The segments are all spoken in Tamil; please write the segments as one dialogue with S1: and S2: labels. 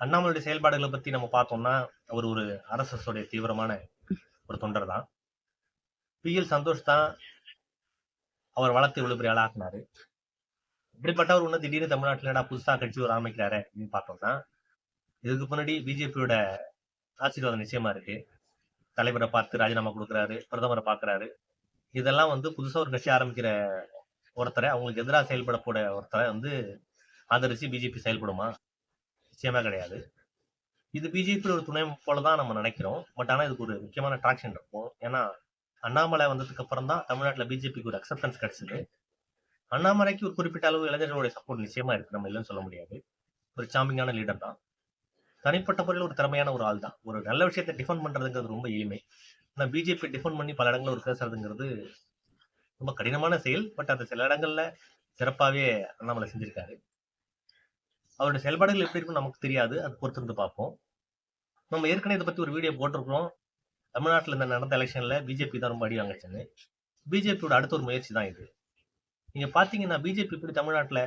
S1: அண்ணாமலையுடைய செயல்பாடுகளை பத்தி நம்ம பார்த்தோம்னா, அவர் ஒரு ஆர்எஸ்எஸ் உடைய தீவிரமான ஒரு தொண்டர் தான். பி.எல். சந்தோஷ் தான் அவர் வளர்த்து இவ்வளவு பெரிய ஆளாக்குனாரு. இப்படிப்பட்டவர் ஒண்ணு திடீர்னு தமிழ்நாட்டுல புதுசா கட்சி ஒரு ஆரம்பிக்கிறாரு அப்படின்னு பார்த்தோம்னா, இதுக்கு முன்னாடி பிஜேபியோட ஆசீர்வாதம் நிச்சயமா இருக்கு. தலைவரை பார்த்து ராஜினாமா கொடுக்குறாரு, பிரதமரை பாக்குறாரு. இதெல்லாம் புதுசா ஒரு கட்சி ஆரம்பிக்கிற ஒருத்தரை, அவங்களுக்கு எதிராக செயல்படக்கூட ஒருத்தரை ஆதரிச்சு பிஜேபி செயல்படுமா? நிச்சயமா கிடையாது. இது பிஜேபி ஒரு துணை போலதான் நம்ம நினைக்கிறோம். பட் ஆனா இதுக்கு ஒரு முக்கியமான ட்ராக்ஷன் இருக்கும். ஏன்னா அண்ணாமலை வந்ததுக்கு அப்புறம் தான் தமிழ்நாட்டுல பிஜேபிக்கு ஒரு அக்செப்டன்ஸ் கிடைச்சது. அண்ணாமலைக்கு ஒரு குறிப்பிட்ட அளவு இளைஞர்களுடைய சப்போர்ட் நிச்சயமா இருக்கு, நம்ம இல்லைன்னு சொல்ல முடியாது. ஒரு சாம்பிங்கான லீடர் தான். தனிப்பட்ட முறையில் ஒரு திறமையான ஒரு ஆள் தான். ஒரு நல்ல விஷயத்தை டிஃபெண்ட் பண்றதுங்கிறது ரொம்ப எளிமை. ஆனா பிஜேபி டிஃபெண்ட் பண்ணி பல இடங்கள்ல ஒரு பேசுறதுங்கிறது ரொம்ப கடினமான செயல். பட் அது சில இடங்கள்ல சிறப்பாவே அண்ணாமலை செஞ்சிருக்காரு. அவருடைய செயல்பாடுகள் எப்படி இருக்குன்னு நமக்கு தெரியாது, அது பொறுத்து இருந்து பார்ப்போம். நம்ம ஏற்கனவே இதை பத்தி ஒரு வீடியோ போட்டிருக்கிறோம். தமிழ்நாட்டுல இந்த நடந்த எலெக்ஷன்ல பிஜேபி தான் ரொம்ப அடி வாங்கிச்சுன்னு. பிஜேபியோட அடுத்த ஒரு முயற்சி தான் இது. நீங்க பாத்தீங்கன்னா பிஜேபி இப்படி தமிழ்நாட்டுல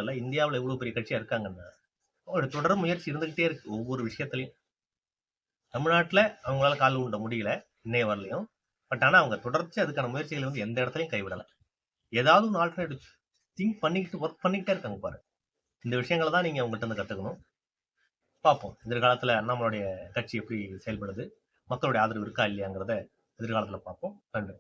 S1: இல்ல, இந்தியாவுல எவ்வளவு பெரிய கட்சியா இருக்காங்கன்னா அவருடைய தொடர் முயற்சி இருந்துகிட்டே இருக்கு ஒவ்வொரு விஷயத்திலையும். தமிழ்நாட்டுல அவங்களால கால் ஊண்ட முடியல இன்னைய வரலையும். பட் ஆனா அவங்க தொடர்ச்சி அதுக்கான முயற்சிகளை எந்த இடத்துலயும் கைவிடல. ஏதாவது ஒரு ஆல்டர்னேட்டிவ் திங்க் பண்ணிக்கிட்டு ஒர்க் பண்ணிக்கிட்டே இருக்காங்க பாரு. இந்த விஷயங்களை தான் நீங்க அவங்ககிட்ட இருந்து கத்துக்கணும். பார்ப்போம் எதிர்காலத்துல அண்ணாமலையுடைய கட்சி எப்படி செயல்படுது, மக்களுடைய ஆதரவு இருக்கா இல்லையாங்கிறத எதிர்காலத்துல பார்ப்போம். நன்றி.